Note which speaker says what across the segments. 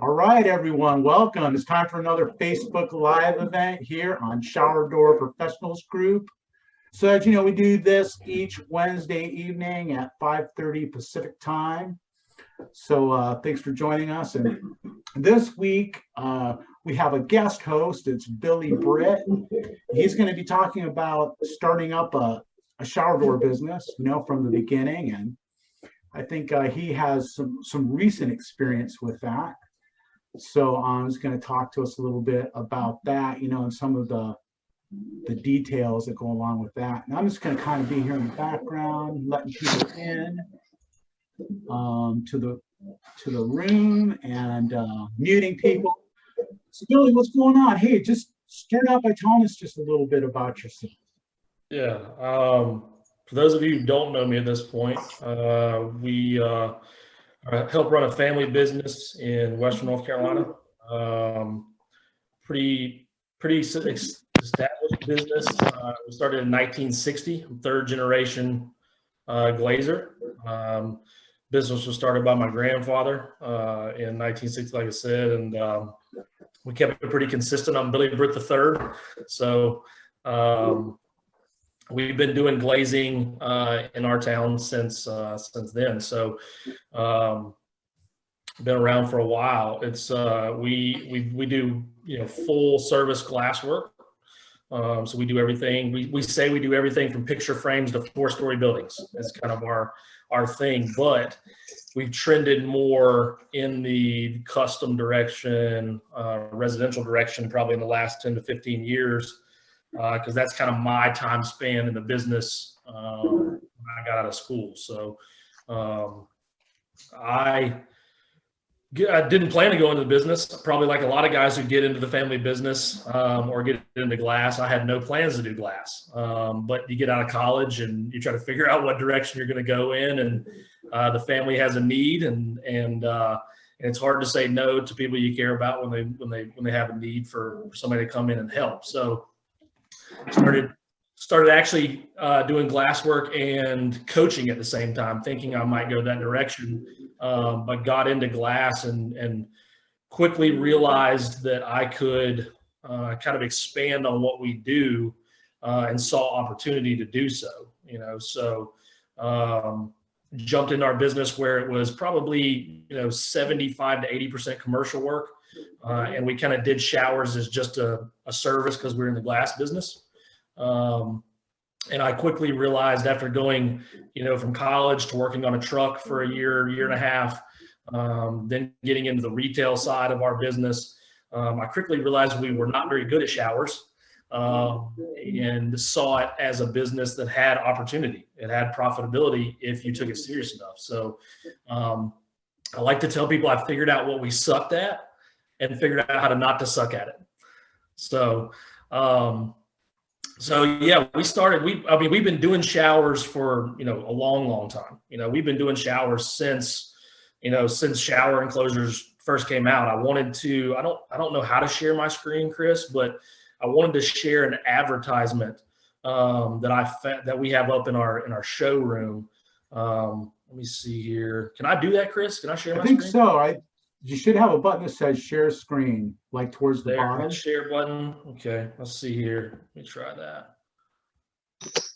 Speaker 1: All right, everyone, welcome. It's time for another Facebook Live event here on Shower Door Professionals Group. So as you know, we do this each Wednesday evening at 5:30 Pacific time. So thanks for joining us. And this week, we have a guest host. It's Britt. He's going to be talking about starting up a shower door business, from the beginning. And I think he has some recent experience with that. So he's going to talk to us a little bit about that, and some of the details that go along with that. And I'm just going to kind of be here in the background, letting people in to the room and muting people. So Billy, what's going on? Hey, just start out by telling us just a little bit about yourself.
Speaker 2: Yeah. For those of you who don't know me at this point, we help run a family business in Western North Carolina. Pretty established business. We started in 1960. I'm third generation glazer. Business was started by my grandfather in 1960, like I said, and we kept it pretty consistent. I'm Billy Britt III. So we've been doing glazing in our town since then. So been around for a while. It's we do full service glass work. So we do everything. We say we do everything from picture frames to 4-story buildings. That's kind of our thing. But we've trended more in the custom direction, residential direction, probably in the last 10 to 15 years. Because that's kind of my time span in the business when I got out of school. So I didn't plan to go into the business. Probably like a lot of guys who get into the family business or get into glass. I had no plans to do glass, but you get out of college and you try to figure out what direction you're going to go in, and the family has a need, and it's hard to say no to people you care about when they have a need for somebody to come in and help. So started actually doing glass work and coaching at the same time, thinking I might go that direction, but got into glass and quickly realized that I could kind of expand on what we do and saw opportunity to do so. So jumped into our business where it was probably 75 to 80% commercial work, and we kind of did showers as just a service because we're in the glass business. And I quickly realized after going, from college to working on a truck for a year and a half, then getting into the retail side of our business, I quickly realized we were not very good at showers, and saw it as a business that had opportunity. It had profitability if you took it serious enough. So I like to tell people I figured out what we sucked at and figured out how not to suck at it. So yeah, we started. We've been doing showers for a long time. We've been doing showers since shower enclosures first came out. I wanted to. I don't know how to share my screen, Chris, but I wanted to share an advertisement that we have up in our showroom. Let me see here. Can I do that, Chris? Can I share my screen?
Speaker 1: I think so. You should have a button that says share screen, like towards the bottom.
Speaker 2: Share button. Okay, let's see here. Let me try that.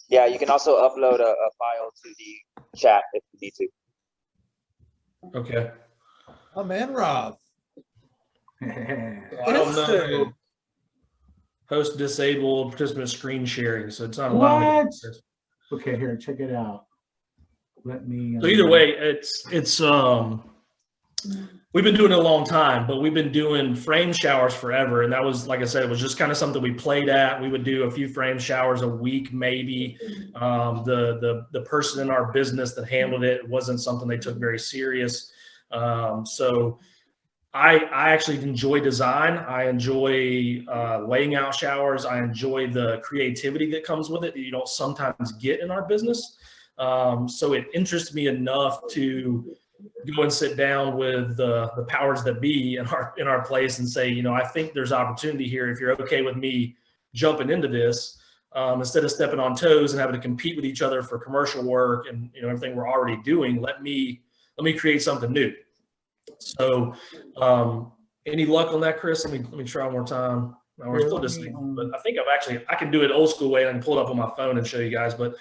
Speaker 3: Yeah, you can also upload a file to the chat if you need to.
Speaker 2: Okay.
Speaker 4: Oh man, Rob.
Speaker 2: I don't know. Host disabled participant screen sharing, so it's not allowed.
Speaker 1: Okay, here, check it out. Let me.
Speaker 2: So either way, it's we've been doing it a long time, but we've been doing frame showers forever. And that was, like I said, it was just kind of something we played at. We would do a few frame showers a week, maybe. The person in our business that handled it wasn't something they took very serious. So I actually enjoy design. I enjoy laying out showers. I enjoy the creativity that comes with it that you don't sometimes get in our business. So it interests me enough to go and sit down with the powers that be in our place and say, I think there's opportunity here. If you're okay with me jumping into this, instead of stepping on toes and having to compete with each other for commercial work and everything we're already doing, let me create something new. So any luck on that, Chris? Let me try one more time. No, we're still just, but I think I can do it old school way and I can pull it up on my phone and show you guys, but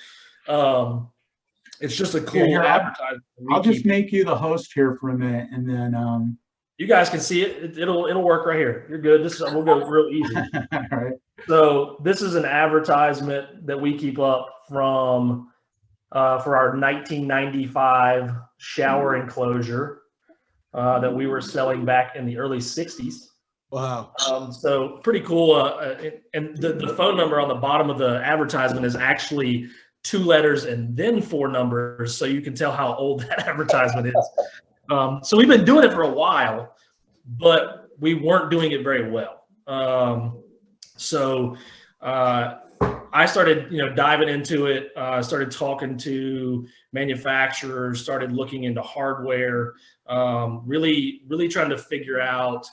Speaker 2: it's just a cool advertisement.
Speaker 1: I'll just make you the host here for a minute, and then
Speaker 2: you guys can see it. It'll work right here. You're good. We'll go real easy.
Speaker 1: All right.
Speaker 2: So this is an advertisement that we keep up from for our 1995 shower enclosure that we were selling back in the early 60s.
Speaker 4: Wow.
Speaker 2: So pretty cool. And the phone number on the bottom of the advertisement is actually 2 letters and then 4 numbers, so you can tell how old that advertisement is. So we've been doing it for a while, but we weren't doing it very well. So I started, diving into it. Started talking to manufacturers. Started looking into hardware. Really trying to figure out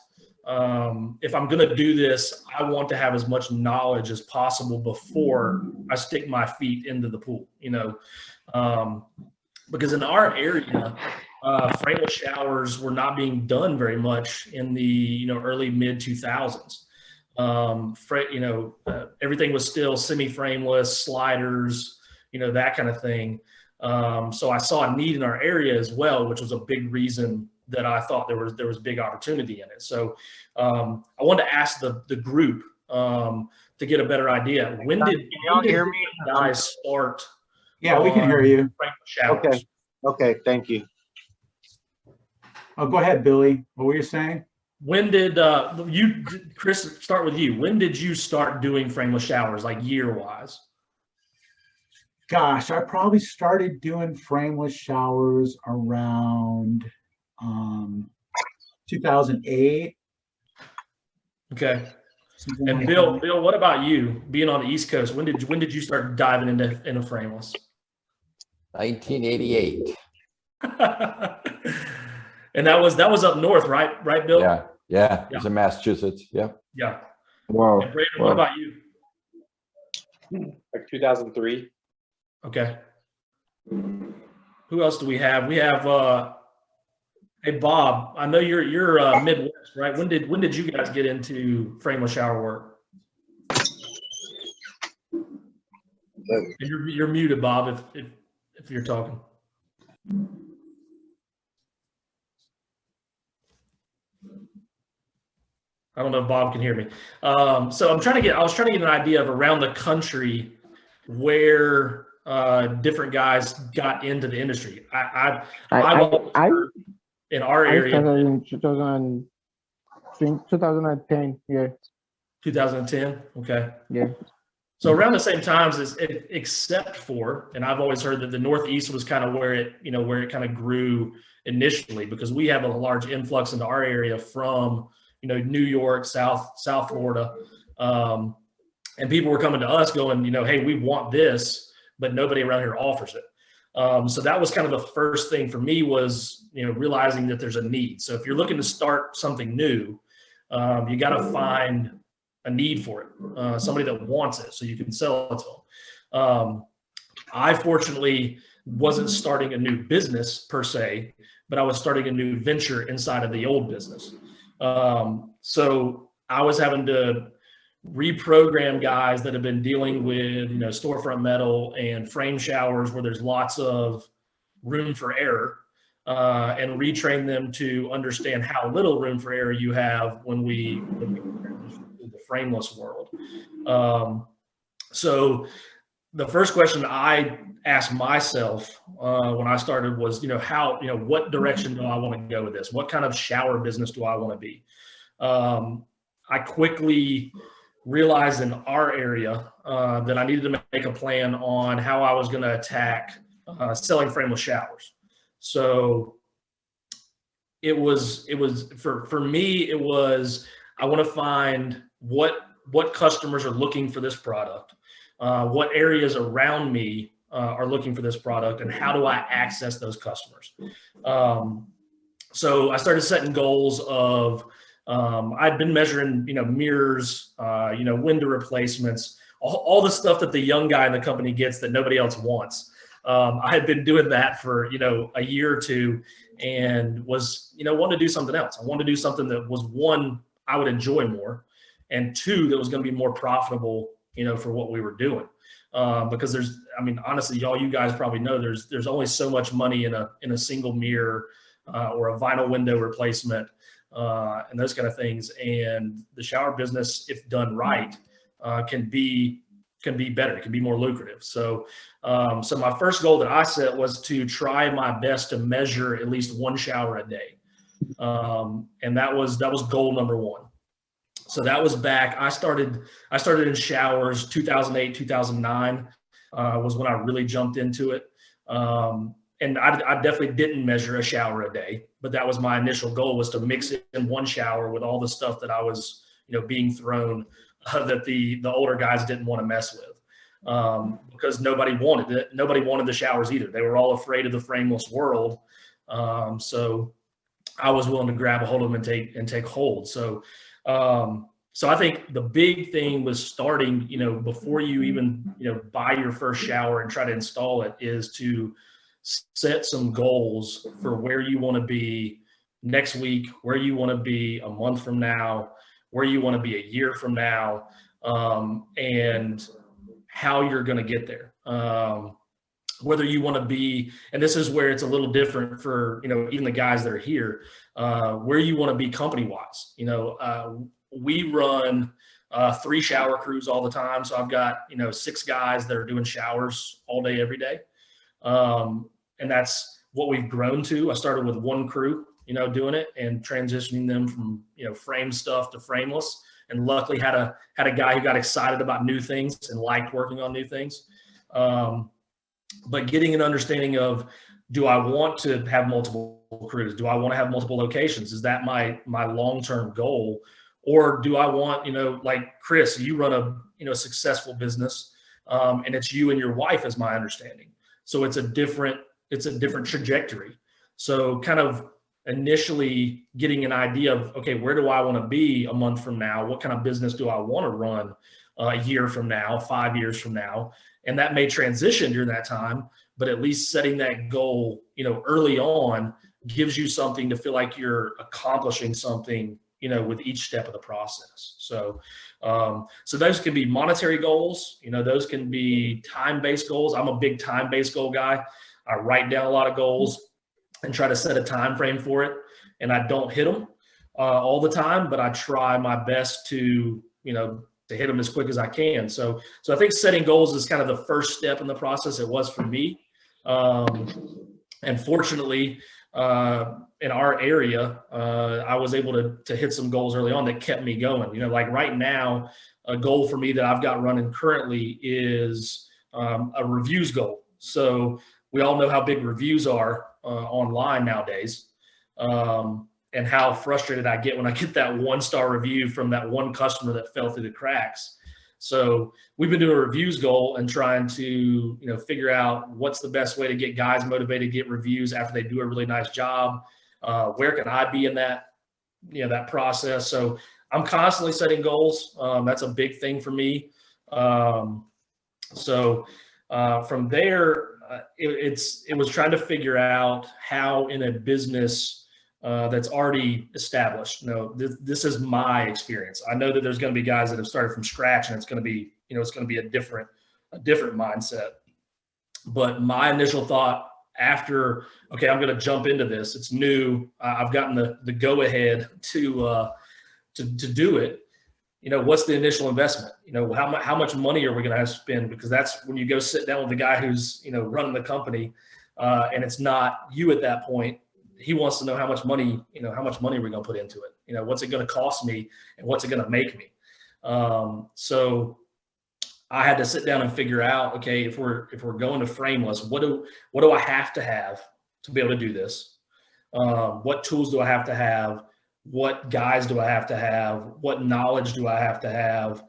Speaker 2: if I'm going to do this, I want to have as much knowledge as possible before I stick my feet into the pool. Because in our area, frameless showers were not being done very much in the early mid 2000s. Everything was still semi-frameless, sliders, that kind of thing. So I saw a need in our area as well, which was a big reason that I thought there was big opportunity in it. So I wanted to ask the group to get a better idea. When did you guys start?
Speaker 1: Yeah, we can hear you.
Speaker 5: Okay. Okay. Thank you.
Speaker 1: Oh, go ahead, Billy. What were you saying?
Speaker 2: When did Chris, start with you. When did you start doing frameless showers, like year-wise?
Speaker 1: Gosh, I probably started doing frameless showers around 2008.
Speaker 2: Okay. And Bill, what about you? Being on the East Coast, when did you start diving into frameless?
Speaker 6: 1988.
Speaker 2: And that was up north, right? Right, Bill?
Speaker 6: Yeah. It's in Massachusetts. Yeah.
Speaker 2: Yeah.
Speaker 5: Wow.
Speaker 2: And Brandon, what about you?
Speaker 3: Like 2003.
Speaker 2: Okay. Who else do we have? We have hey Bob. I know you're Midwest, right? When did you guys get into frameless shower work? And you're muted, Bob, if you're talking. I don't know if Bob can hear me. So I was trying to get an idea of around the country where different guys got into the industry. I in our area.
Speaker 7: I started in 2010. Yeah.
Speaker 2: 2010. Okay.
Speaker 7: Yeah.
Speaker 2: So around the same times except for, and I've always heard that the Northeast was kind of where it kind of grew initially, because we have a large influx into our area from New York, South Florida, and people were coming to us going, hey, we want this, but nobody around here offers it. So that was kind of the first thing for me was, realizing that there's a need. So if you're looking to start something new, you got to find a need for it, somebody that wants it so you can sell it to them. I fortunately wasn't starting a new business per se, but I was starting a new venture inside of the old business. So I was having to reprogram guys that have been dealing with, storefront metal and frame showers where there's lots of room for error, and retrain them to understand how little room for error you have when we transition to the frameless world. So the first question I asked myself when I started was, what direction do I want to go with this? What kind of shower business do I want to be? I quickly realized in our area that I needed to make a plan on how I was going to attack selling frameless showers. So it was for me, it was, I want to find what customers are looking for this product, what areas around me are looking for this product, and how do I access those customers? So I started setting goals of, I'd been measuring, mirrors, window replacements, all the stuff that the young guy in the company gets that nobody else wants. I had been doing that for, a year or two, and was, wanted to do something else. I wanted to do something that was, one, I would enjoy more, and two, that was going to be more profitable, for what we were doing. Because honestly, you guys probably know there's only so much money in a single mirror or a vinyl window replacement and those kind of things. And the shower business, if done right, can be better. It can be more lucrative. So my first goal that I set was to try my best to measure at least one shower a day. And that was goal number one. So that was back. I started in showers 2008, 2009 was when I really jumped into it. And I definitely didn't measure a shower a day, but that was my initial goal, was to mix it in one shower with all the stuff that I was, being thrown that the older guys didn't want to mess with, because nobody wanted it. Nobody wanted the showers either. They were all afraid of the frameless world. So I was willing to grab a hold of them and take hold. So I think the big thing was starting, before you even, buy your first shower and try to install it, is to set some goals for where you want to be next week, where you want to be a month from now, where you want to be a year from now, and how you're going to get there. Whether you want to be, and this is where it's a little different for, even the guys that are here, where you want to be company-wise. We run 3 shower crews all the time. So I've got, 6 guys that are doing showers all day, every day. And that's what we've grown to. I started with 1 crew, doing it and transitioning them from, frame stuff to frameless. And luckily had a guy who got excited about new things and liked working on new things. But getting an understanding of, do I want to have multiple crews? Do I want to have multiple locations? Is that my long-term goal? Or do I want, like Chris, you run a successful business, and it's you and your wife, is my understanding. So it's a different trajectory. So kind of initially getting an idea of, okay, where do I want to be a month from now? What kind of business do I want to run a year from now, 5 years from now? And that may transition during that time, but at least setting that goal, early on, gives you something to feel like you're accomplishing something, with each step of the process. So those can be monetary goals. Those can be time-based goals. I'm a big time-based goal guy. I write down a lot of goals and try to set a time frame for it. And I don't hit them all the time, but I try my best to hit them as quick as I can. So I think setting goals is kind of the first step in the process. It was for me. And fortunately, in our area, I was able to hit some goals early on that kept me going. Like right now, a goal for me that I've got running currently is a reviews goal. So we all know how big reviews are online nowadays, and how frustrated I get when I get that 1-star review from that one customer that fell through the cracks. So we've been doing a reviews goal and trying to, figure out what's the best way to get guys motivated to get reviews after they do a really nice job. Where can I be in that, that process? So I'm constantly setting goals. That's a big thing for me. So from there, it was trying to figure out how in a business that's already established. This is my experience. I know that there's going to be guys that have started from scratch, and it's going to be, it's going to be a different mindset. But my initial thought after, okay, I'm going to jump into this. It's new. I've gotten the go ahead to do it. What's the initial investment? How much money are we going to have to spend? Because that's when you go sit down with the guy who's, running the company, and it's not you at that point. He wants to know how much money we're going to put into it. What's it going to cost me, and what's it going to make me? So I had to sit down and figure out, okay, if we're going to frameless, what do I have to be able to do this? What tools do I have to have? What guys do I have to have? What knowledge do I have to have?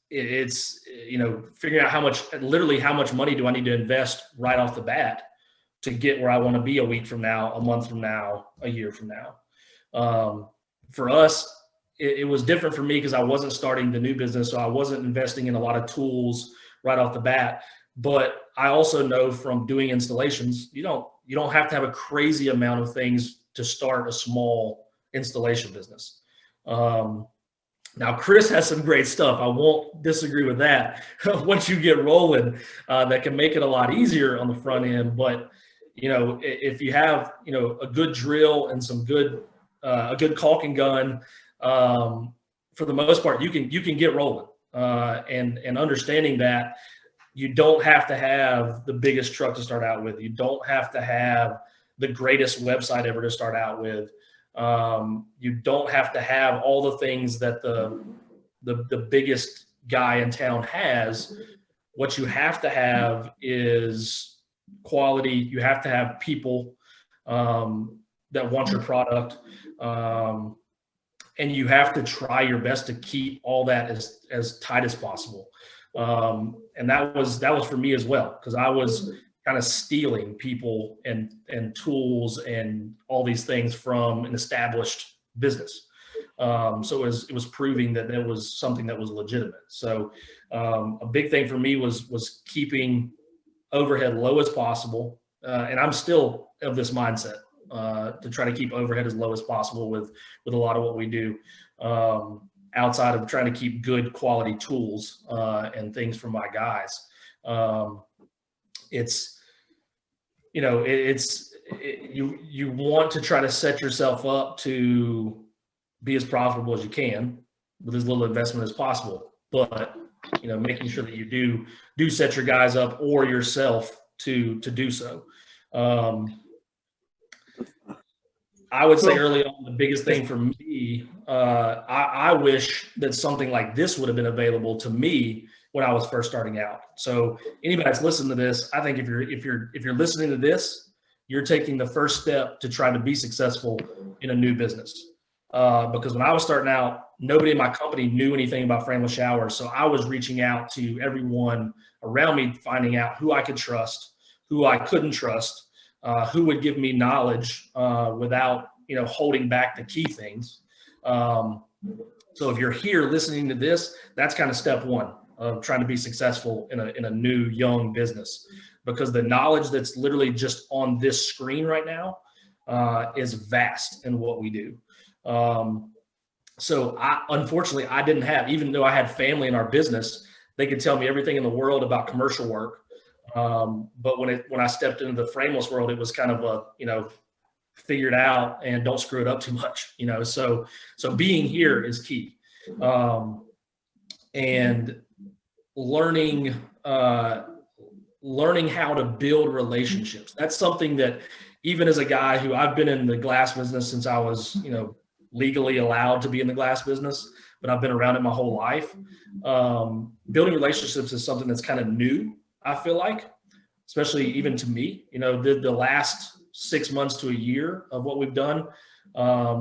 Speaker 2: It's figuring out how much money do I need to invest right off the bat to get where I want to be a week from now, a month from now, a year from now. For us, it was different for me because I wasn't starting the new business, so I wasn't investing in a lot of tools right off the bat. But I also know from doing installations, you don't have to have a crazy amount of things to start a small installation business. Now, Chris has some great stuff. I won't disagree with that. Once you get rolling, that can make it a lot easier on the front end. But, if you have, a good drill and a good caulking gun, for the most part, you can get rolling. And understanding that you don't have to have the biggest truck to start out with. You don't have to have the greatest website ever to start out with. You don't have to have all the things that the biggest guy in town has. What you have to have is quality. You have to have people that want your product, and you have to try your best to keep all that as tight as possible. And that was for me as well, because I was kind of stealing people and tools and all these things from an established business. So it was proving that there was something that was legitimate. So a big thing for me was keeping overhead low as possible. And I'm still of this mindset to try to keep overhead as low as possible with a lot of what we do, outside of trying to keep good quality tools and things for my guys. You want to try to set yourself up to be as profitable as you can with as little investment as possible, but making sure that you do set your guys up or yourself to do so. I would say early on, the biggest thing for me, I wish that something like this would have been available to me when I was first starting out. So anybody that's listening to this, I think if you're listening to this, you're taking the first step to try to be successful in a new business. Because when I was starting out, nobody in my company knew anything about frameless showers. So I was reaching out to everyone around me, finding out who I could trust, who I couldn't trust, who would give me knowledge without holding back the key things. So if you're here listening to this, that's kind of step one of trying to be successful in a new young business, because the knowledge that's literally just on this screen right now is vast in what we do. So unfortunately, I didn't have, even though I had family in our business, they could tell me everything in the world about commercial work. But when I stepped into the frameless world, it was kind of figure it out and don't screw it up too much, so being here is key. And learning how to build relationships. That's something that even as a guy who I've been in the glass business since I was, legally allowed to be in the glass business, but I've been around it my whole life. Building relationships is something that's kind of new, I feel like, especially even to me. The last 6 months to a year of what we've done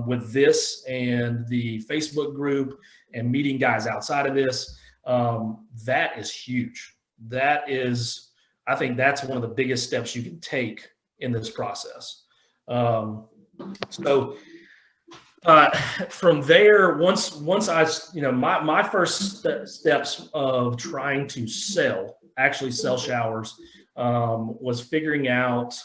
Speaker 2: with this and the Facebook group and meeting guys outside of this, that is huge. I think that's one of the biggest steps you can take in this process. From there, once I, my first steps of trying to actually sell showers, was figuring out,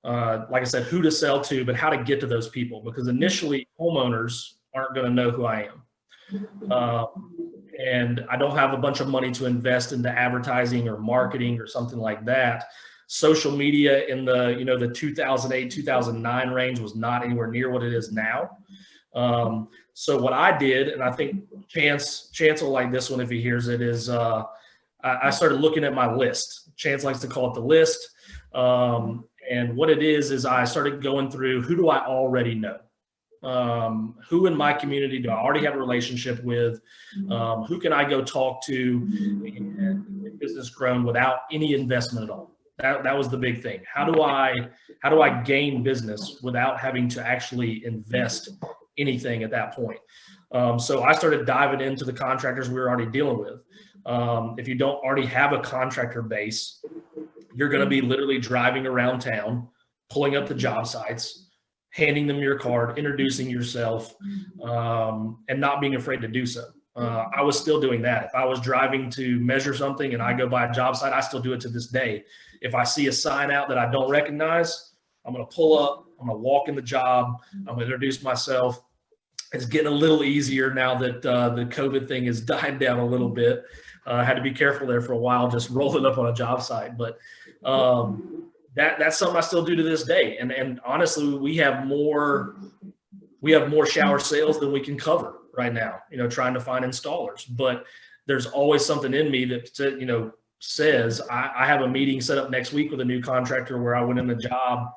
Speaker 2: like I said, who to sell to, but how to get to those people, because initially homeowners aren't going to know who I am. And I don't have a bunch of money to invest into advertising or marketing or something like that. Social media in the 2008, 2009 range was not anywhere near what it is now. So what I did, and I think Chance will like this one if he hears it, is I started looking at my list. Chance likes to call it the list. And what it is I started going through, who do I already know? Who in my community do I already have a relationship with? Who can I go talk to and get business grown without any investment at all? That was the big thing. How do I gain business without having to actually invest anything at that point? So I started diving into the contractors we were already dealing with. If you don't already have a contractor base, you're going to be literally driving around town, pulling up the job sites, handing them your card, introducing yourself, and not being afraid to do so. I was still doing that. If I was driving to measure something and I go by a job site, I still do it to this day. If I see a sign out that I don't recognize, I'm going to pull up, I'm going to walk in the job, I'm going to introduce myself. It's getting a little easier now that the COVID thing is dying down a little bit. I had to be careful there for a while, just rolling up on a job site. But that's something I still do to this day. And honestly, we have more shower sales than we can cover right now, trying to find installers. But there's always something in me that, says I have a meeting set up next week with a new contractor where I went in the job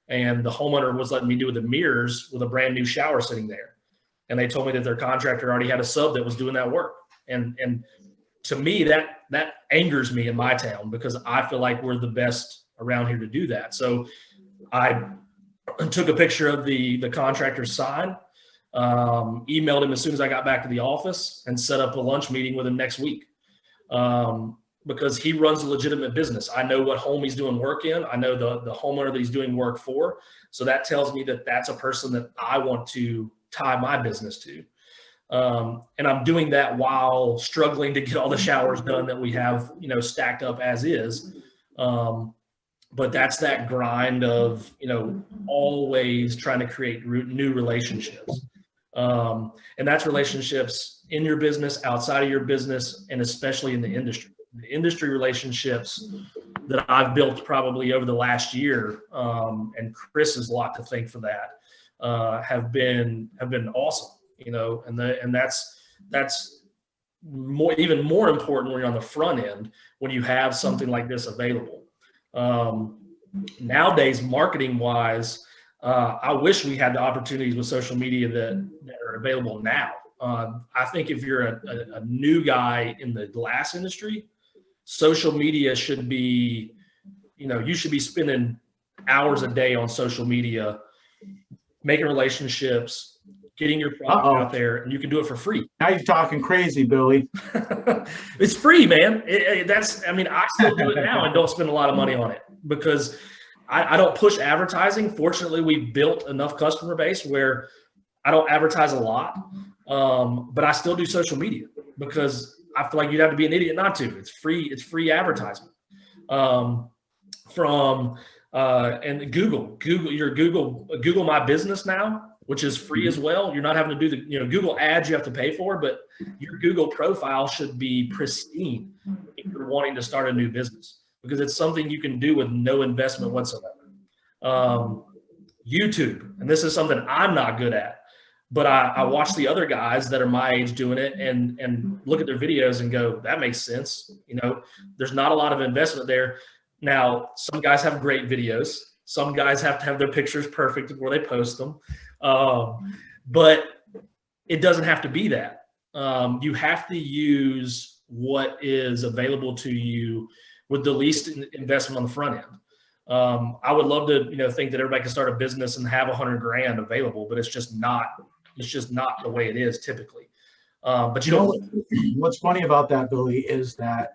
Speaker 2: and the homeowner was letting me do the mirrors with a brand new shower sitting there. And they told me that their contractor already had a sub that was doing that work. And to me, that angers me in my town because I feel like we're the best around here to do that. So I took a picture of the contractor's sign, emailed him as soon as I got back to the office, and set up a lunch meeting with him next week. Because he runs a legitimate business. I know what home he's doing work in. I know the homeowner that he's doing work for. So that tells me that that's a person that I want to tie my business to. And I'm doing that while struggling to get all the showers done that we have, stacked up as is. But that's that grind of, always trying to create new relationships. And that's relationships in your business, outside of your business, and especially in the industry. The industry relationships that I've built probably over the last year, and Chris has a lot to thank for that, have been awesome, and that's even more important when you're on the front end, when you have something like this available. Nowadays, marketing wise, I wish we had the opportunities with social media that are available now. I think if you're a new guy in the glass industry, social media should be, you should be spending hours a day on social media, making relationships, getting your product out there, and you can do it for free.
Speaker 1: Now you're talking crazy, Billy.
Speaker 2: It's free, man. I still do it now and don't spend a lot of money on it because I don't push advertising. Fortunately, we've built enough customer base where I don't advertise a lot, but I still do social media because I feel like you'd have to be an idiot not to. It's free. It's free advertisement. And Google My Business now, which is free as well. You're not having to do the Google ads you have to pay for, but your Google profile should be pristine if you're wanting to start a new business because it's something you can do with no investment whatsoever. YouTube, and this is something I'm not good at. But I watch the other guys that are my age doing it and look at their videos and go, that makes sense. There's not a lot of investment there. Now, some guys have great videos. Some guys have to have their pictures perfect before they post them. But it doesn't have to be that. You have to use what is available to you with the least investment on the front end. I would love to, think that everybody can start a business and have $100,000 available, but it's just not the way it is typically. But
Speaker 1: what's funny about that, Billy, is that,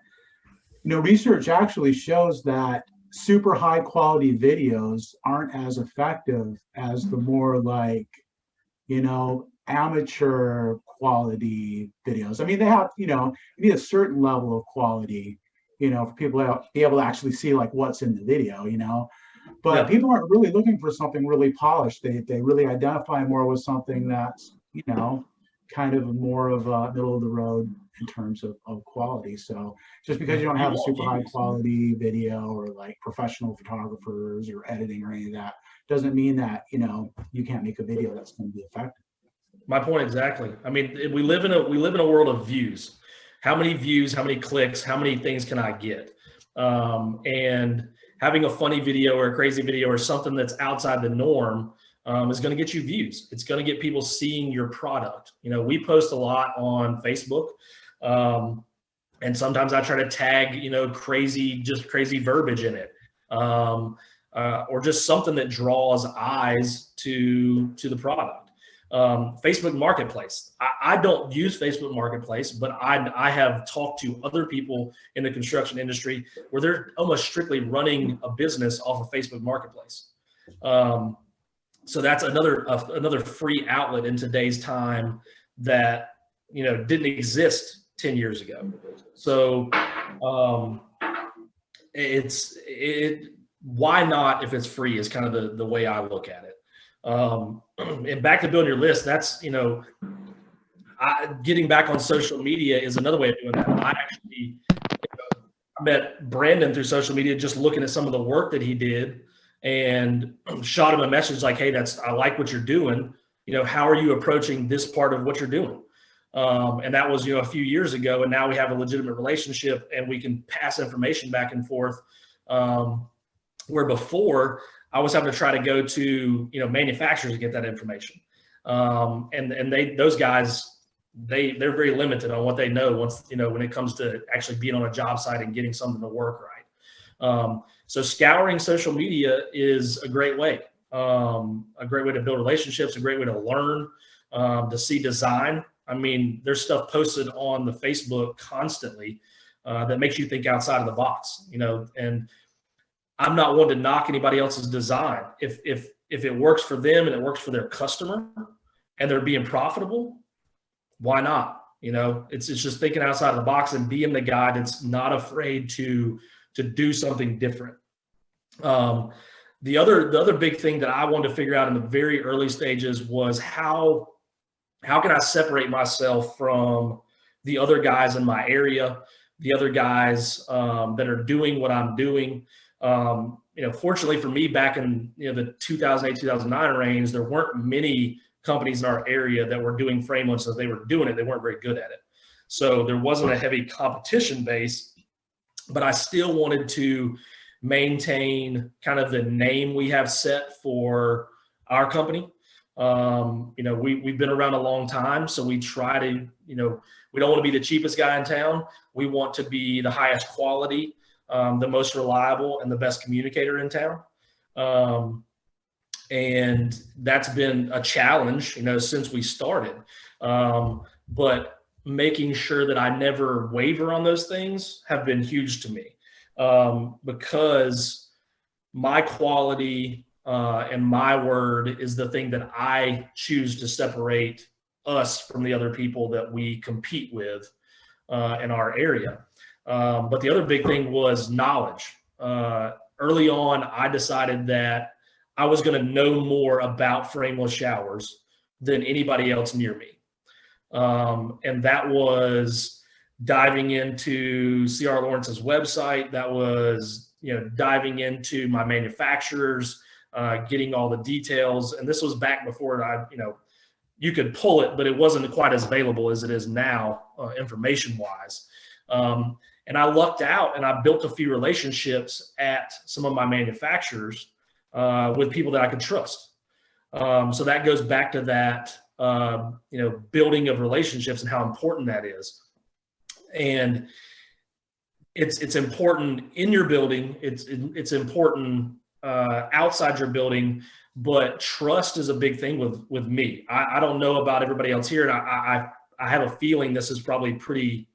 Speaker 1: research actually shows that super high quality videos aren't as effective as the more like, amateur quality videos. I mean, they have, you need a certain level of quality, for people to be able to actually see like what's in the video, but people aren't really looking for something really polished. They really identify more with something that's, kind of more of a middle of the road in terms of quality. So just because you don't have a super high quality video or like professional photographers or editing or any of that doesn't mean that, you can't make a video that's going to be effective.
Speaker 2: My point exactly. I mean, we live in a world of views. How many views, how many clicks, how many things can I get? And having a funny video or a crazy video or something that's outside the norm is going to get you views. It's going to get people seeing your product. We post a lot on Facebook. And sometimes I try to tag, crazy verbiage in it. Or just something that draws eyes to the product. Facebook Marketplace. I don't use Facebook Marketplace, but I have talked to other people in the construction industry where they're almost strictly running a business off of Facebook Marketplace. So that's another free outlet in today's time that didn't exist 10 years ago. So why not if it's free is kind of the way I look at it. And back to building your list, that's, getting back on social media is another way of doing that. I actually met Brandon through social media, just looking at some of the work that he did, and shot him a message like, hey, I like what you're doing. How are you approaching this part of what you're doing? And that was, a few years ago. And now we have a legitimate relationship and we can pass information back and forth. Where before I was having to try to go to, manufacturers to get that information. And those guys, they're very limited on what they know once, when it comes to actually being on a job site and getting something to work right. So scouring social media is a great way to build relationships, a great way to learn, to see design. I mean, there's stuff posted on the Facebook constantly that makes you think outside of the box, and I'm not one to knock anybody else's design. If it works for them and it works for their customer and they're being profitable, why not? It's just thinking outside of the box and being the guy that's not afraid to do something different. The other big thing that I wanted to figure out in the very early stages was how can I separate myself from the other guys in my area, the other guys that are doing what I'm doing. Fortunately for me, back in the 2008, 2009 range, there weren't many companies in our area that were doing frameless. As they were doing it, they weren't very good at it. So there wasn't a heavy competition base, but I still wanted to maintain kind of the name we have set for our company. We've been around a long time, so we try to, we don't want to be the cheapest guy in town. We want to be the highest quality, the most reliable, and the best communicator in town. And that's been a challenge, since we started. But making sure that I never waver on those things have been huge to me, because my quality and my word is the thing that I choose to separate us from the other people that we compete with in our area. But the other big thing was knowledge. Early on, I decided that I was going to know more about frameless showers than anybody else near me. And that was diving into C.R. Lawrence's website. That was, diving into my manufacturers, getting all the details. And this was back before you could pull it, but it wasn't quite as available as it is now, information wise. And I lucked out and I built a few relationships at some of my manufacturers with people that I could trust. So that goes back to that, building of relationships and how important that is. And it's important in your building. It's important outside your building, but trust is a big thing with me. I don't know about everybody else here, and I have a feeling this is probably pretty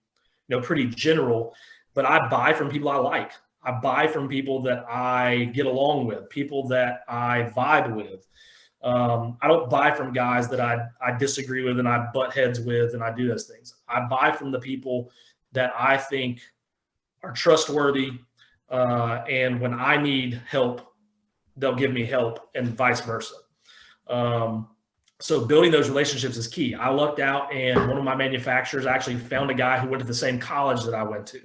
Speaker 2: general, but I buy from people I like. I buy from people that I get along with, people that I vibe with. I don't buy from guys that I disagree with and I butt heads with and I do those things. I buy from the people that I think are trustworthy, and when I need help, they'll give me help, and vice versa. So building those relationships is key. I lucked out, and one of my manufacturers actually found a guy who went to the same college that I went to.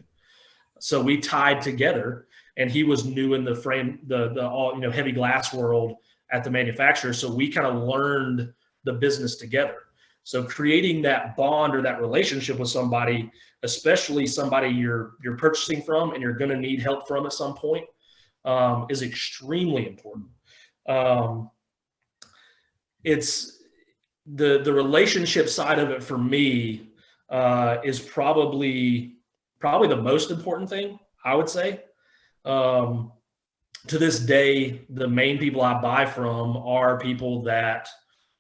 Speaker 2: So we tied together, and he was new in the frame, the all heavy glass world at the manufacturer. So we kind of learned the business together. So creating that bond or that relationship with somebody, especially somebody you're purchasing from and you're going to need help from at some point, is extremely important. It's the relationship side of it for me is probably the most important thing, I would say. To this day, the main people I buy from are people that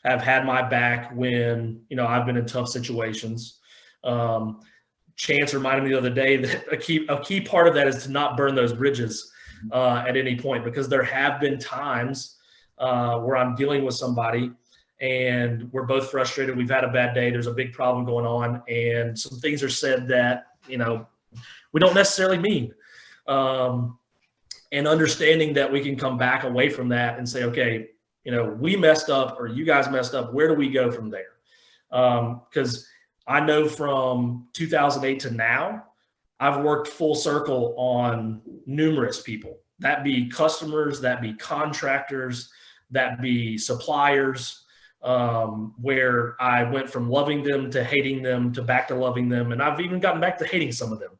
Speaker 2: have had my back when, I've been in tough situations. Chance reminded me the other day that a key part of that is to not burn those bridges at any point, because there have been times where I'm dealing with somebody and we're both frustrated. We've had a bad day. There's a big problem going on, and some things are said that, you know, we don't necessarily mean. And understanding that we can come back away from that and say, okay, you know, we messed up or you guys messed up. Where do we go from there? Because I know from 2008 to now, I've worked full circle on numerous people. That be customers, that be contractors, that be suppliers, where I went from loving them to hating them to back to loving them. And I've even gotten back to hating some of them.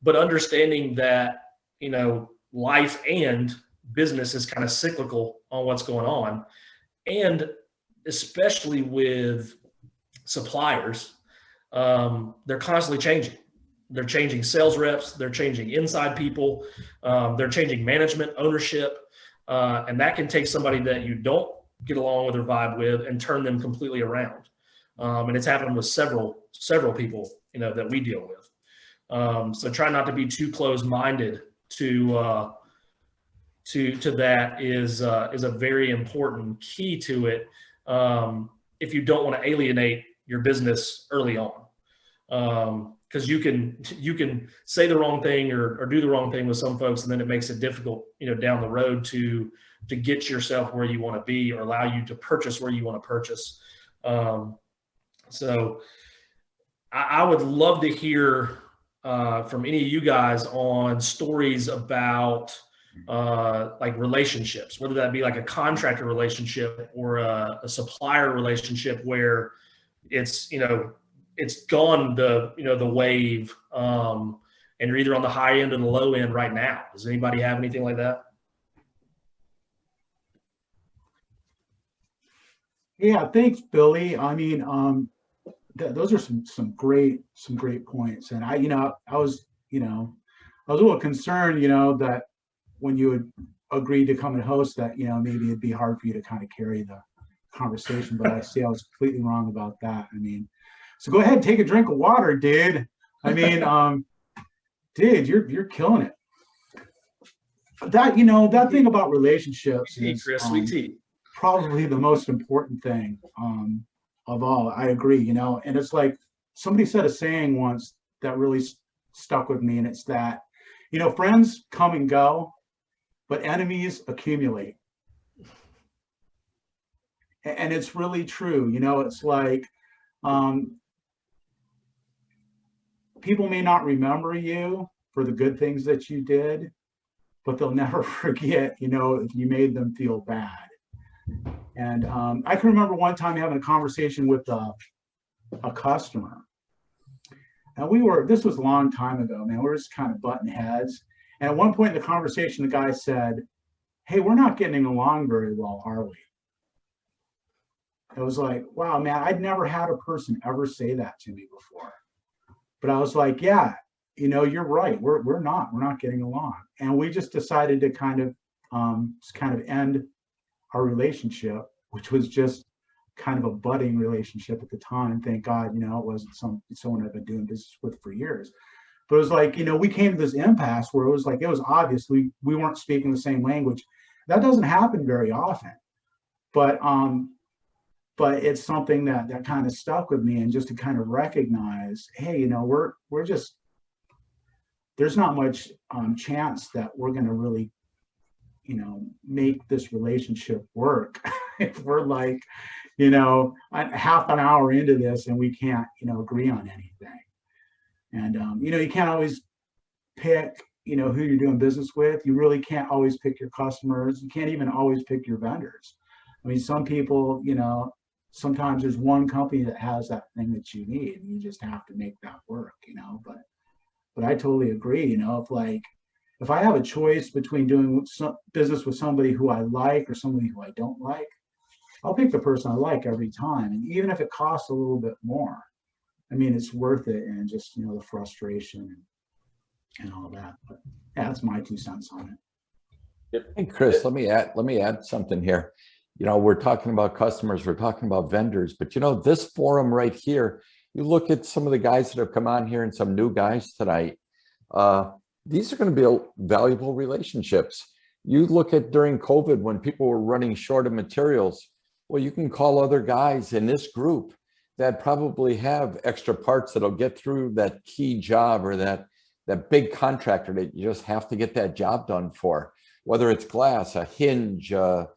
Speaker 2: But understanding that, you know, life and business is kind of cyclical on what's going on. And especially with suppliers, they're constantly changing. They're changing sales reps, they're changing inside people, they're changing management, ownership, and that can take somebody that you don't get along with or vibe with and turn them completely around. And it's happened with several people, you know, that we deal with. So try not to be too closed-minded to that is a very important key to it, if you don't want to alienate your business early on. Because you can say the wrong thing or do the wrong thing with some folks, and then it makes it difficult, you know, down the road to get yourself where you want to be or allow you to purchase where you want to purchase. So I would love to hear from any of you guys on stories about like relationships, whether that be like a contractor relationship or a supplier relationship where it's, you know, it's gone the wave, and you're either on the high end or the low end right now. Does anybody have anything like that?
Speaker 1: Yeah, thanks, Billy. I mean, those are some great points. And I was a little concerned, that when you had agreed to come and host that, maybe it'd be hard for you to kind of carry the conversation, but I see I was completely wrong about that. I mean, so go ahead and take a drink of water, dude. I mean, dude, you're killing it. That thing about relationships is
Speaker 2: sweet tea.
Speaker 1: Probably the most important thing of all. I agree, and it's like somebody said a saying once that really stuck with me, and it's that, friends come and go, but enemies accumulate. And it's really true. It's like, people may not remember you for the good things that you did, but they'll never forget, if you made them feel bad. And I can remember one time having a conversation with a customer. And this was a long time ago, man, we were just kind of butting heads. And at one point in the conversation, the guy said, "Hey, we're not getting along very well, are we?" It was like, wow, man, I'd never had a person ever say that to me before. But I was like, yeah, you're right. We're not getting along. And we just decided to kind of end our relationship, which was just kind of a budding relationship at the time. Thank God, it wasn't someone I've been doing business with for years. But it was like, we came to this impasse where it was like, it was obvious we weren't speaking the same language. That doesn't happen very often. But it's something that kind of stuck with me, and just to kind of recognize, hey, we're just, there's not much chance that we're going to really, make this relationship work if we're like, half an hour into this and we can't, agree on anything. And, you can't always pick, who you're doing business with. You really can't always pick your customers. You can't even always pick your vendors. I mean, some people, sometimes there's one company that has that thing that you need, and you just have to make that work, but I totally agree. If I have a choice between doing some business with somebody who I like or somebody who I don't like, I'll pick the person I like every time. And even if it costs a little bit more, I mean, it's worth it. And just, the frustration and all that. But yeah, that's my 2 cents on it.
Speaker 6: Hey, Chris, let me add something here. We're talking about customers, we're talking about vendors, but this forum right here, you look at some of the guys that have come on here and some new guys tonight. These are going to be valuable relationships. You look at during COVID when people were running short of materials, Well, you can call other guys in this group that probably have extra parts that'll get through that key job or that big contractor that you just have to get that job done for, whether it's glass, a hinge, a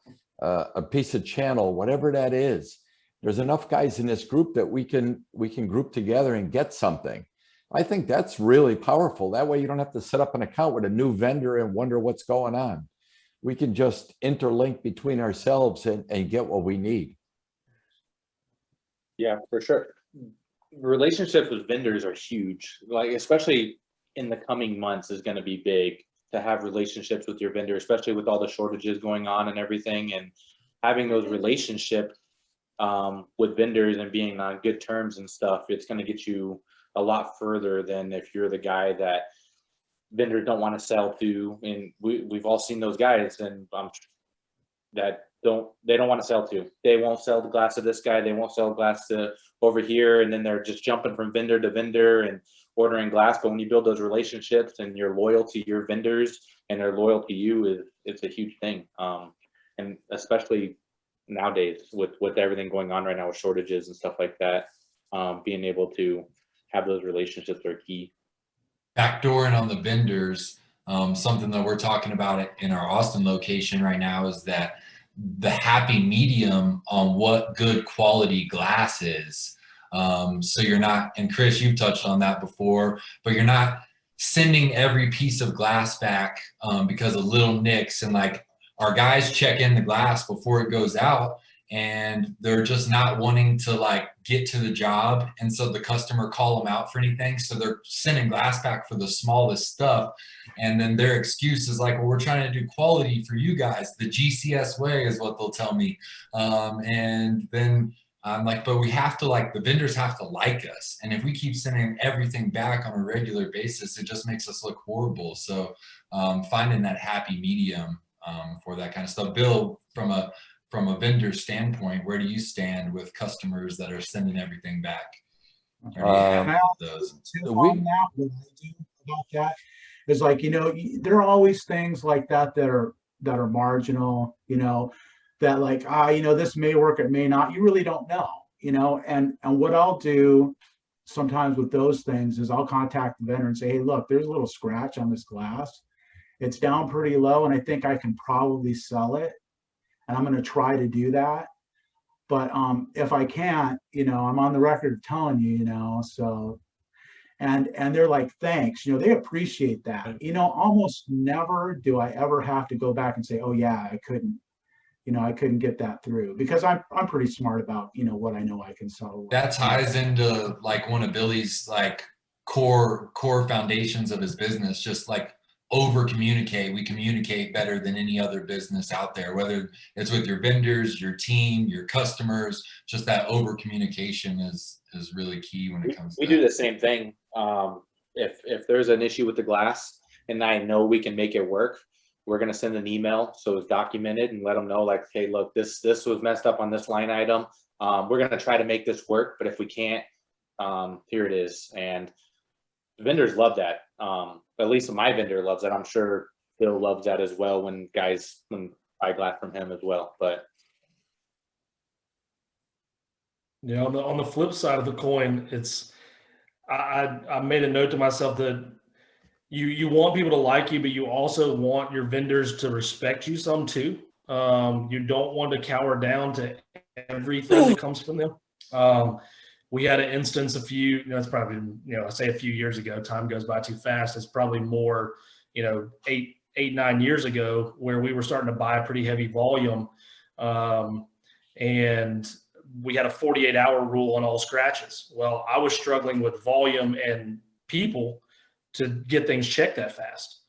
Speaker 6: piece of channel, whatever that is. There's enough guys in this group that we can group together and get something. I think that's really powerful. That way you don't have to set up an account with a new vendor and wonder what's going on. We can just interlink between ourselves and get what we need.
Speaker 7: Yeah, for sure. Relationships with vendors are huge. Like, especially in the coming months is going to be big to have relationships with your vendor, especially with all the shortages going on and everything, and having those relationships with vendors and being on good terms and stuff. It's going to get you a lot further than if you're the guy that vendors don't want to sell to. And we've all seen those guys, and that they don't want to sell to. They won't sell the glass to this guy. They won't sell glass to over here. And then they're just jumping from vendor to vendor and ordering glass. But when you build those relationships and you're loyal to your vendors and they're loyal to you, it's a huge thing. And especially nowadays with everything going on right now with shortages and stuff like that, being able to have those relationships are key.
Speaker 8: Backdooring on the vendors, something that we're talking about in our Austin location right now is that the happy medium on what good quality glass is. So you're not, and Chris, you've touched on that before, but you're not sending every piece of glass back because of little nicks. And like, our guys check in the glass before it goes out, and they're just not wanting to like get to the job. And so the customer call them out for anything. So they're sending glass back for the smallest stuff. And then their excuse is like, well, we're trying to do quality for you guys. The GCS way is what they'll tell me. And then I'm like, but we have to, like, the vendors have to like us. And if we keep sending everything back on a regular basis, it just makes us look horrible. So finding that happy medium for that kind of stuff. Bill, from a vendor standpoint, where do you stand with customers that are sending everything back? Or do you have those?
Speaker 1: What I do about that is, like, there are always things like that that are marginal, that like, this may work, it may not. You really don't know, and what I'll do sometimes with those things is I'll contact the vendor and say, hey, look, there's a little scratch on this glass. It's down pretty low, and I think I can probably sell it. And I'm going to try to do that. But if I can't, I'm on the record of telling you, so, and they're like, thanks, they appreciate that. Almost never do I ever have to go back and say, oh yeah, I couldn't get that through, because I'm pretty smart about, what I know I can sell.
Speaker 8: That ties into like one of Billy's like core foundations of his business, just like over communicate. We communicate better than any other business out there, whether it's with your vendors, your team, your customers. Just that over communication is really key when it comes to
Speaker 7: we do the same thing. If there's an issue with the glass and I know we can make it work, we're going to send an email so it's documented and let them know, like, hey, look, this was messed up on this line item. We're going to try to make this work, but if we can't, here it is. And vendors love that. At least my vendor loves that. I'm sure Bill loves that as well when buy glass from him as well. But
Speaker 2: yeah, on the flip side of the coin, it's I made a note to myself that you want people to like you, but you also want your vendors to respect you some too. You don't want to cower down to everything that comes from them. We had an instance it's probably, I say a few years ago, time goes by too fast. It's probably more, 8, 9 years ago, where we were starting to buy a pretty heavy volume. And we had a 48-hour rule on all scratches. Well, I was struggling with volume and people to get things checked that fast.